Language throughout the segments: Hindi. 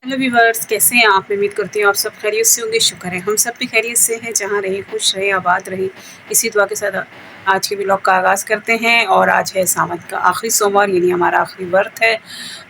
हेलो व्यूअर्स, कैसे हैं आप? उम्मीद करती हूँ आप सब खैरियत से होंगे। शुक्र है हम सब भी खैरियत से हैं। जहाँ रहे खुश रहे, आबाद रहे, इसी दुआ के साथ आज के व्लॉग का आगाज़ करते हैं। और आज है सावन का आखिरी सोमवार, यानी हमारा आखिरी व्रत है।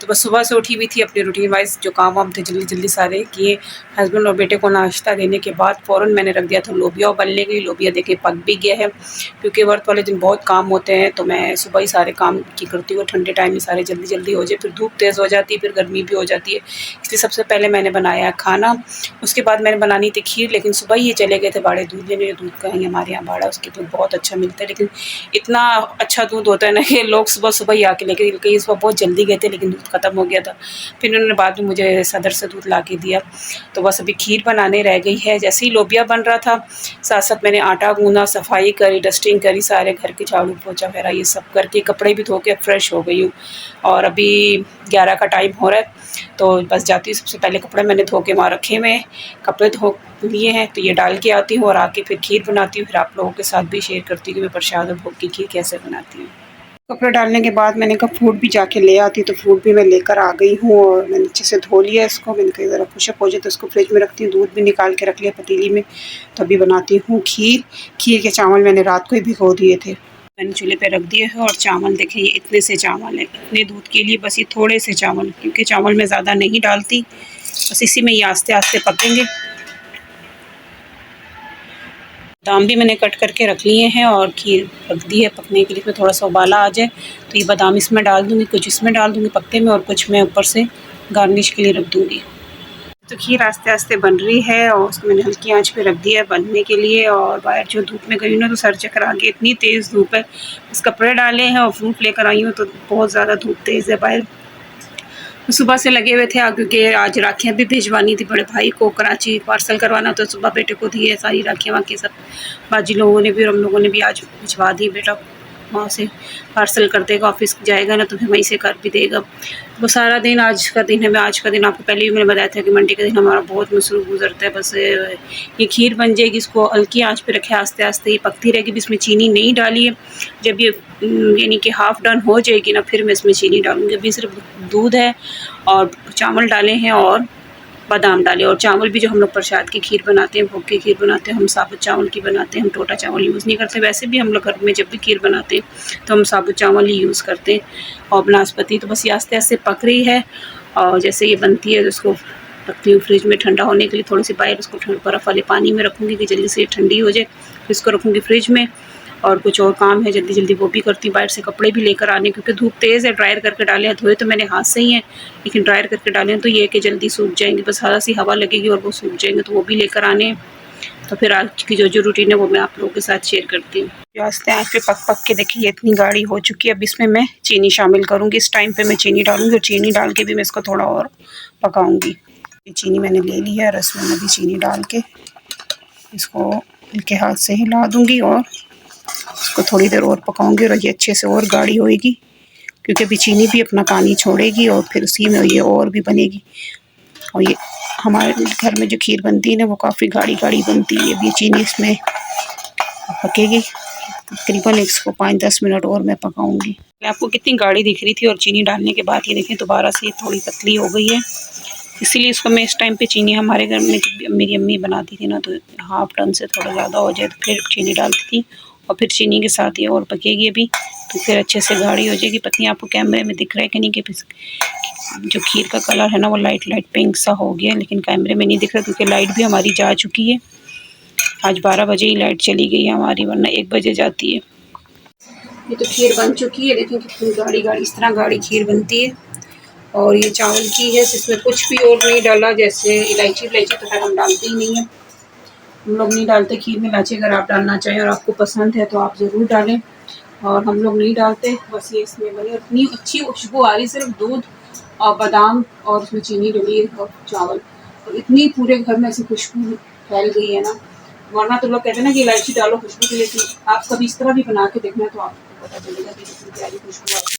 तो बस सुबह से उठी हुई थी, अपने रूटीन वाइज जो काम वाम थे जल्दी जल्दी सारे किए। हस्बैंड और बेटे को नाश्ता देने के बाद फ़ौरन मैंने रख दिया था लोबिया उबलने के लिए। लोबिया देखिए पक भी गया है, क्योंकि व्रत वाले दिन बहुत काम होते हैं, तो मैं सुबह ही सारे काम की करती हूँ। ठंडे टाइम में सारे जल्दी जल्दी हो जाए, फिर धूप तेज़ हो जाती है, फिर गर्मी भी हो जाती है। इसलिए सबसे पहले मैंने बनाया खाना, उसके बाद मैंने बनानी थी खीर। लेकिन सुबह ही ये चले गए थे बाड़े दूध लेने। दूध का ही हमारे यहाँ बाड़ा, उसके दूध बहुत अच्छा मिलता है। लेकिन इतना अच्छा दूध होता है ना कि लोग सुबह सुबह ही आके लेके गए। इस बार बहुत जल्दी गए थे, लेकिन दूध ख़त्म हो गया था। फिर उन्होंने बाद में मुझे सदर से दूध ला के दिया। तो बस अभी खीर बनाने रह गई है। जैसे ही लोबिया बन रहा था, साथ साथ मैंने आटा गूँधा, सफाई करी, डस्टिंग करी, सारे घर के झाड़ू पोछा वगैरह ये सब करके कपड़े भी धो के फ्रेश हो गई हूँ। और अभी 11 का टाइम हो रहा है, तो बस जाती हूँ। सबसे पहले कपड़े मैंने धो के वहाँ रखे हुए हैं, कपड़े धो लिए हैं, तो ये डाल के आती हूँ और आके फिर खीर बनाती हूँ। फिर आप लोगों के साथ भी शेयर करती हूँ कि मैं प्रसाद और भोग की खीर कैसे बनाती हूँ। कपड़े डालने के बाद मैंने कहा फ्रूट भी जाके ले आती, तो फ्रूट भी मैं लेकर आ गई हूँ। और मैंने अच्छे से धो लिया इसको। मैंने कहा ज़रा पुशअप हो जाए तो इसको फ्रिज में रखती हूँ। दूध भी निकाल के रख लिया पतीली में। तो अभी बनाती हूँ खीर। खीर के चावल मैंने रात को ही भिगो दिए थे, मैंने चूल्हे पे रख दिए हैं। और चावल देखिए, ये इतने से चावल है, इतने दूध के लिए बस ये थोड़े से चावल, क्योंकि चावल मैं ज़्यादा नहीं डालती। बस इसी में ये आस्ते आस्ते पकेंगे। बादाम भी मैंने कट करके रख लिए हैं और खीर रख दी है पकने के लिए। इसमें थोड़ा सा उबाला आ जाए तो ये बादाम इसमें डाल दूँगी, कुछ इसमें डाल दूँगी पकते में, और कुछ मैं ऊपर से गार्निश के लिए रख दूँगी। तो खीर आस्ते आस्ते बन रही है और उसको मैंने हल्की आंच पे रख दिया है बनने के लिए। और बाहर जो धूप में गई हूँ ना, तो सर चक्कर आ गया, इतनी तेज़ धूप है। बस कपड़े डाले हैं और फ्रूट लेकर आई हूँ, तो बहुत ज़्यादा धूप तेज़ है बाहर। तो सुबह से लगे हुए थे, क्योंकि आज राखियाँ भी भिजवानी थी बड़े भाई को, कराची पार्सल करवाना। तो सुबह बेटे को दी है सारी राखियाँ वाखियाँ सब। बाजी लोगों ने भी और हम लोगों ने भी आज भिजवा दी। बेटा वहाँ से पार्सल कर देगा, ऑफिस जाएगा ना, तो फिर वहीं से कर भी देगा। वो सारा दिन आज का दिन है। मैं आज का दिन आपको पहले भी मैंने बताया था कि मंडे का दिन हमारा बहुत मसरूफ़ गुजरता है। बस ये खीर बन जाएगी, इसको हल्की आंच पे रखे, आस्ते आस्ते ये पकती रहेगी। भी इसमें चीनी नहीं डाली है। जब ये यानी कि हाफ़ डन हो जाएगी ना, फिर मैं इसमें चीनी डालूँगी। अभी सिर्फ दूध है और चावल डाले हैं और बादाम डाले। और चावल भी जो हम लोग प्रसाद की खीर बनाते हैं, भोग की खीर बनाते हैं, हम साबुत चावल की बनाते हैं। हम टोटा चावल यूज़ नहीं करते। वैसे भी हम लोग घर में जब भी खीर बनाते हैं तो हम साबुत चावल ही यूज़ करते हैं। और बनास्पति तो बस ये आस्ते आस्ते पक रही है। और जैसे ये बनती है तो उसको रखती हूँ फ्रिज में ठंडा होने के लिए। थोड़ी सी बाहर उसको बर्फ़ वाले पानी में रखूँगी कि जल्दी से ये ठंडी हो जाए। फिर इसको रखूँगी फ्रिज में। और कुछ और काम है जल्दी जल्दी वो भी करती हूँ। बाहर से कपड़े भी लेकर आने, क्योंकि धूप तेज़ है। ड्रायर करके डाले हैं, धोए तो मैंने हाथ से ही हैं, लेकिन ड्रायर करके डाले हैं तो ये है कि जल्दी सूख जाएंगे। बस हल्की सी हवा लगेगी और वो सूख जाएंगे, तो वो भी लेकर आने हैं। तो फिर आज की जो रूटीन है वो मैं आप लोगों के साथ शेयर करती हूँ। जो आस्ते आँच पे पक पक के देखिए ये इतनी गाढ़ी हो चुकी है। अब इसमें मैं चीनी शामिल करूँगी। इस टाइम पे मैं चीनी डालूँगी और चीनी डाल के भी मैं इसको थोड़ा और पकाऊँगी। ये चीनी मैंने ले ली है और इसमें मैं भी चीनी डाल के इसको हल्के हाथ से हिला दूँगी और इसको थोड़ी देर और पकाऊँगी। और ये अच्छे से और गाढ़ी होएगी, क्योंकि अभी चीनी भी अपना पानी छोड़ेगी और फिर उसी में ये और भी बनेगी। और ये हमारे घर में जो खीर बनती है ना, वो काफ़ी गाढ़ी गाढ़ी बनती है। अभी चीनी इसमें पकेगी तकरीबन। इसको 5-10 मिनट और मैं पकाऊंगी। आपको कितनी गाढ़ी दिख रही थी और चीनी डालने के बाद ये देखें दोबारा से थोड़ी पतली हो गई है। इसीलिए इसको मैं इस टाइम पे चीनी, हमारे घर में मेरी अम्मी बनाती थी ना, तो हाफ टन से थोड़ा ज़्यादा हो जाए तो फिर चीनी डालती थी। और फिर चीनी के साथ ये और पकेगी अभी, तो फिर अच्छे से गाढ़ी हो जाएगी। पत्नी आपको कैमरे में दिख रहा है कि नहीं, कि जो खीर का कलर है ना वो लाइट लाइट पिंक सा हो गया, लेकिन कैमरे में नहीं दिख रहा, क्योंकि लाइट भी हमारी जा चुकी है। आज 12 बजे ही लाइट चली गई है हमारी, वरना 1 बजे जाती है। ये तो खीर बन चुकी है, देखें कितनी गाढ़ी गाढ़ी, इस तरह गाढ़ी खीर बनती है। और ये चावल की है, इसमें कुछ भी और नहीं डाला। जैसे इलायची तो खैर हम डालते ही नहीं है, हम लोग नहीं डालते खीर में इलायची। अगर आप डालना चाहें और आपको पसंद है तो आप ज़रूर डालें, और हम लोग नहीं डालते। बस ये इसमें बनी, इतनी अच्छी खुशबू आ रही, सिर्फ दूध और बादाम और उसमें चीनी डली है और चावल, और इतनी पूरे घर में ऐसी खुशबू फैल गई है ना। वरना तो लोग कहते हैं ना कि इलायची डालो खुशबू के लिए, कि आप कभी इस तरह भी बना के देखना तो आपको पता चलेगा कि कितनी प्यारी खुशबू आती है।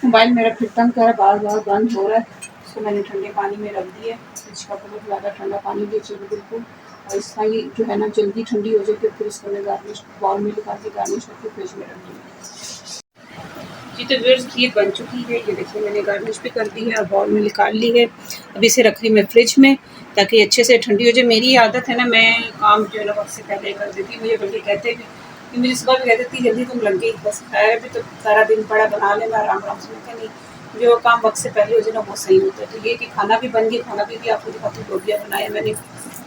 मोबाइल मेरा फिर तंग कर रहा है, बार बार बंद हो रहा है। इसको मैंने ठंडे पानी में रख दिया है। इसका बहुत ज़्यादा ठंडा पानी भी चाहिए बिल्कुल। और इसका ये जो है ना जल्दी ठंडी हो जाती है, फिर इसको मैं गार्निश बाउल में निकाल के गार्निश करके फ्रिज में रख दूँगी। जी तो व्यूअर्स खीर बन चुकी है, ये देखिए मैंने गार्निश भी कर दी है और बाउल में निकाल ली है। अब इसे रख ली मैं फ्रिज में ताकि अच्छे से ठंडी हो जाए। मेरी आदत है ना, मैं काम जो है ना वक्त से पहले कर देती हूँ। मुझे बल्कि कहते भी कि मुझे सुबह भी कहते थी जल्दी तुम लग गई, बस खाया भी तो सारा दिन पड़ा बना लेना आराम आराम से। मैं नहीं, जो काम वक्त से पहले हो जाए ना वो सही होता है। तो ये कि खाना भी बन गया, खाना भी आपको दिखाती हूँ। रोटियाँ बनाया मैंने,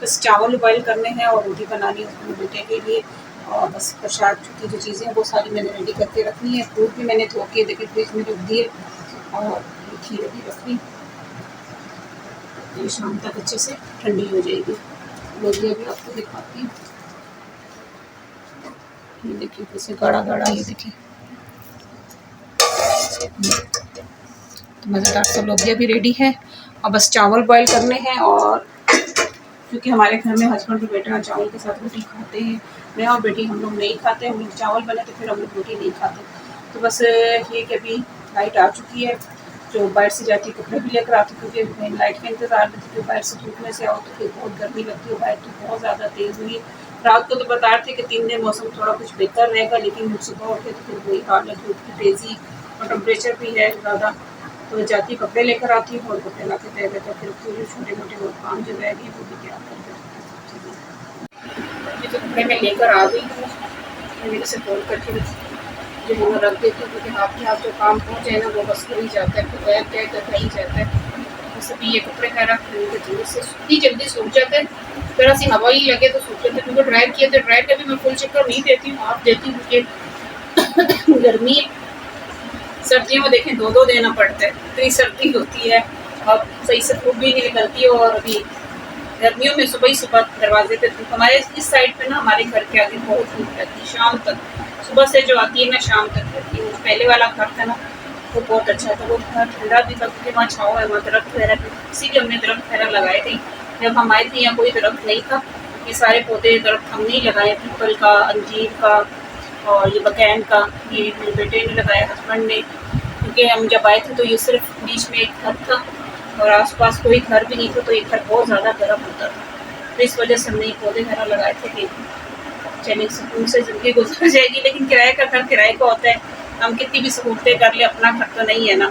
बस चावल बॉयल करने हैं और रोटी बनानी है अपने बेटे के लिए। और बस प्रसाद की जो चीज़ें हैं वो सारी मैंने रेडी करके रखनी है। फ्रूट भी मैंने धो के देखिए फ्रिज में रख दिए और खीर भी रख दी। ये शाम तक अच्छे से ठंडी हो जाएगी। लोबिया भी आपको दिखाती हूँ, ये देखिए कैसे गाढ़ा गाढ़ा, ये देखिए तो मज़ेदार सा लोबिया भी रेडी है। और बस चावल बॉयल करने हैं। और क्योंकि हमारे घर में हस्बैंड और बेटा चावल के साथ रोटी खाते हैं, मैं और बेटी हम लोग नहीं खाते। हम लोग चावल बने तो फिर हम लोग रोटी नहीं खाते। तो बस ये कि अभी लाइट आ चुकी है, जो बाहर से जाती है कपड़े भी लेकर आती हूँ क्योंकि मैं लाइट का इंतज़ार में थी। बाहर से धूप में से आओ तो फिर बहुत गर्मी लगती है, बाहर तो बहुत ज़्यादा तेज़ हुई। रात को तो बता रहे थे कि 3 दिन मौसम थोड़ा कुछ बेहतर रहेगा, लेकिन सुबह उठे तो फिर वही हाल है, धूप की तेज़ी और टेम्परेचर भी है ज़्यादा। तो जाती कपड़े लेकर आती हूँ और कपड़े ला के दे देते, फिर पूरे छोटे मोटे बहुत काम जो रह गए वो भी क्या कर देते। ये तो कपड़े मैं लेकर आ गई हूँ, मैंने इसे फोल्ड करके जो है रख देती हूँ क्योंकि हाथ के हाथ जो काम पहुँच जाए ना वो बस हो ही जाता है, फिर गैर गैर करना ही जाता है। बस अभी ये कपड़े खैर जल्दी से जल्दी सूख जाते हैं, थोड़ा सी हवा ही लगे तो सूख जाते हैं। क्योंकि ड्रायर किया तो ड्रायर का भी मैं फुल चक्कर नहीं देती हूँ, आप देती हूँ क्योंकि गर्मी है। सर्दियों में देखें 2-2 देना पड़ता है, इतनी सर्दी होती है, अब सही से धूप भी नहीं निकलती है। और अभी गर्मियों में सुबह ही सुबह दरवाजे पे धूप, हमारे इस साइड पे ना हमारे घर के आगे बहुत धूप रहती है शाम तक, सुबह से जो आती है ना शाम तक रहती है। पहले वाला घर था ना वो बहुत अच्छा था, वो घर ठंडा भी था क्योंकि वहाँ छाँव है, वहाँ दरख्त वगैरह थे, इसीलिए हमने दरख्त वगैरह लगाए थे। जब हम आए थे यहाँ कोई दरख्त नहीं था, ये सारे पौधे दरख्त हमने ही लगाए, पीपल का, अंजीर का और ये बकैन का, ये मेरे बेटे ने लगाया, हस्बैंड ने। क्योंकि हम जब आए थे तो ये सिर्फ बीच में एक घर था और आसपास कोई घर भी नहीं था, तो ये घर बहुत ज़्यादा गर्म होता था। तो इस वजह से हमने ये पौधे घर लगाए थे कि चलिए सुकून से ज़िंदगी गुजर जाएगी। लेकिन किराए का घर किराए का होता है, हम कितनी भी सहूलतें कर ले, अपना घर तो नहीं है ना।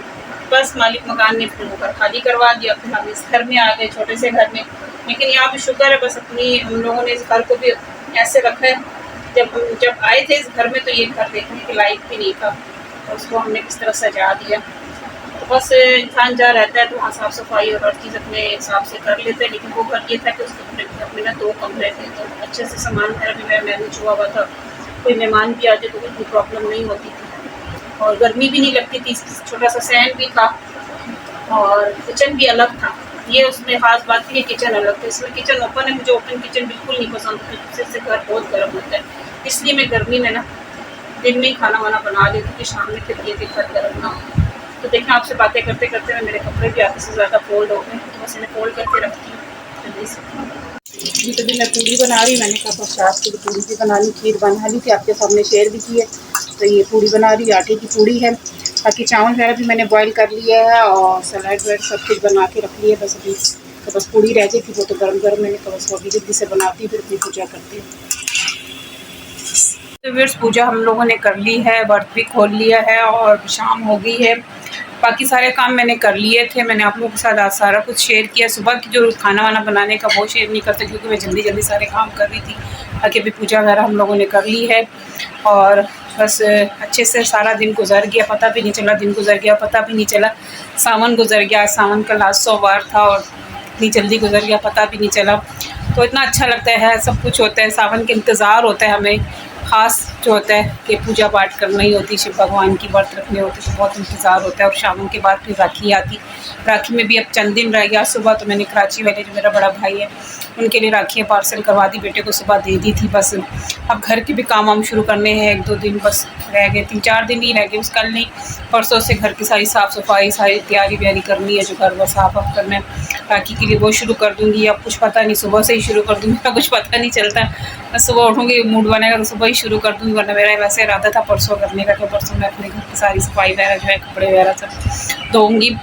बस मालिक मकान ने फिर घर खाली करवा दिया, फिर हम इस घर में आ गए, छोटे से घर में। लेकिन यहाँ भी शुक्र है, बस अपनी हम लोगों ने इस घर को भी ऐसे रखा है। जब आए थे इस घर में तो ये घर देखने के लायक भी नहीं था, तो उसको हमने किस तरह सजा दिया। तो बस इंसान जहाँ रहता है तो वहाँ साफ़ सफाई और हर चीज़ अपने हिसाब से कर लेते हैं। लेकिन वो घर ये था कि उसके अपने ना 2 कमरे थे, तो अच्छे से सामान घर भी मैनेज हुआ हुआ था। कोई मेहमान भी आ जाए तो कोई प्रॉब्लम नहीं होती थी और गर्मी भी नहीं लगती थी। छोटा सा सहन भी था और किचन भी अलग था। ये उसमें ख़ास बात थी कि किचन अलग था, इसमें किचन ओपन है। मुझे ओपन किचन बिल्कुल नहीं पसंद, इससे घर बहुत गर्म होता है। इसलिए मैं गर्मी में ना दिन में ही खाना वाना बना लेती हूँ कि शाम में फिर ये घर गर्म ना हो। तो देखें आपसे बातें करते करते मैं मेरे कपड़े भी आधे से ज़्यादा फोल्ड हो गए, तो बस इन्हें फोल्ड करके रखती हूँ जल्दी से। जी तभी मैं पूड़ी बना रही, मैंने कहा प्रसाद की पूड़ी भी बनानी, खीर बना ली थी, आपके सामने शेयर भी की है। तो ये पूड़ी बना रही, आटे की पूड़ी है। बाकी चावल वगैरह भी मैंने बॉईल कर लिया है और सलाद वैड सब कुछ बना के रख लिया। बस अभी तो बस पूड़ी रह गई थी, वो तो गर्म गर्म मैंने कहा बस अभी जल्दी से बनाती फिर अपनी पूजा करती हूँ। तो फिर पूजा हम लोगों ने कर ली है, व्रत भी खोल लिया है और शाम हो गई है। बाकी सारे काम मैंने कर लिए थे, मैंने आप लोगों के साथ आज सारा कुछ शेयर किया। सुबह की जो खाना वाना बनाने का वो शेयर नहीं करते क्योंकि मैं जल्दी जल्दी सारे काम कर रही थी। बाकी अभी पूजा वगैरह हम लोगों ने कर ली है और बस अच्छे से सारा दिन गुजर गया, पता भी नहीं चला। दिन गुजर गया पता भी नहीं चला, सावन गुजर गया। सावन का लास्ट सोमवार था और इतनी जल्दी गुजर गया पता भी नहीं चला। तो इतना अच्छा लगता है, सब कुछ होता है। सावन के इंतज़ार होता है हमें, ख़ास जो होता है कि पूजा पाठ करना ही होती है, शिव भगवान की व्रत रखने होते तो बहुत इंतज़ार होता है। और शाम के बाद फिर राखी आती, राखी में भी अब चंद दिन रह गया। सुबह तो मैंने कराची वाले जो मेरा बड़ा भाई है उनके लिए राखियाँ पार्सल करवा दी, बेटे को सुबह दे दी थी। बस अब घर के भी काम वाम शुरू करने हैं, 1-2 दिन बस रह गए, 3-4 दिन ही रह गए। उस कल नहीं परसों से घर की सारी साफ़ सफाई, सारी तैयारी व्यारी करनी है, जो घर वर साफ वाफ करना है राखी के लिए वो शुरू कर दूँगी। अब कुछ पता नहीं, सुबह से ही शुरू कर दूँगी, कुछ पता नहीं चलता। मैं सुबह उठूँगी, मूड बनेगा तो सुबह ही शुरू कर दूँगी, वरना मेरा वैसे इरादा था परसों करने का। तो परसों मैं अपने घर की सारी सफाई वगैरह जो है, कपड़े वगैरह सब धोऊँगी।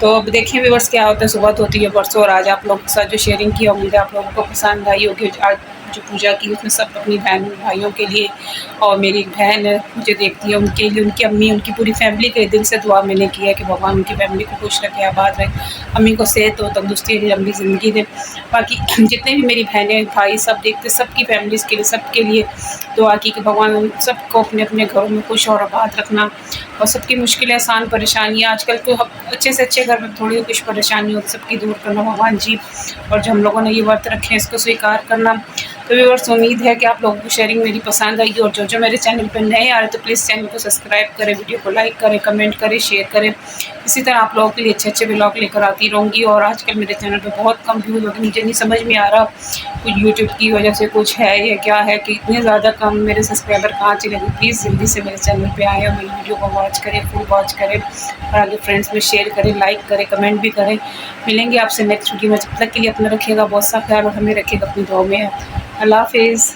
तो अब देखें व्यूअर्स क्या होता है, सुबह तो होती है परसों। और आज आप लोगों के साथ जो शेयरिंग की, उम्मीद है आप लोगों को पसंद आई होगी। आज जो पूजा की उसमें सब अपनी बहन भाइयों के लिए, और मेरी एक बहन मुझे देखती है उनके लिए, उनकी अम्मी, उनकी पूरी फैमिली के दिल से दुआ मैंने की है कि भगवान उनकी फैमिली को खुश रखे, आबाद रखे, अम्मी को सेहत हो, तंदुरुस्ती, लंबी ज़िंदगी दे। बाकी जितने भी मेरी बहनें भाई सब देखते, सबकी फैमिलीज़ के लिए, सबके लिए दुआ की कि भगवान सबको अपने अपने घरों में खुश और आबाद रखना, और सबकी मुश्किलें आसान, परेशानियाँ आजकल तो अच्छे से अच्छे घर में थोड़ी कुछ परेशानी होती, सबकी दूर करना भगवान जी। और जो हम लोगों ने ये व्रत रखे हैं इसको स्वीकार करना। तो व्यूअर्स, उम्मीद है कि आप लोगों को शेयरिंग मेरी पसंद आएगी, और जो मेरे चैनल पर नए आ रहे तो प्लीज़ चैनल को सब्सक्राइब करें, वीडियो को लाइक करें, कमेंट करें, शेयर करें। इसी तरह आप लोगों के लिए अच्छे अच्छे व्लॉग लेकर आती रहूँगी। और आजकल मेरे चैनल पे बहुत कम व्यूज़ होते, मुझे नहीं समझ में आ रहा कुछ यूट्यूब की वजह से कुछ है या क्या है कि इतने ज़्यादा कम मेरे सब्सक्राइबर कहाँ चले गए। प्लीज़ जल्दी से मेरे चैनल पे आएँ और मेरी वीडियो को वॉच करें, फुल वॉच करें, और आगे फ्रेंड्स में शेयर करें, लाइक करें, कमेंट भी करें। मिलेंगे आपसे नेक्स्ट वीडियो में, जब तक के लिए अपना रखिएगा बहुत सा ख्याल और हमें रखिएगा अपनी दुआओं में। अल्लाह हाफ़िज़।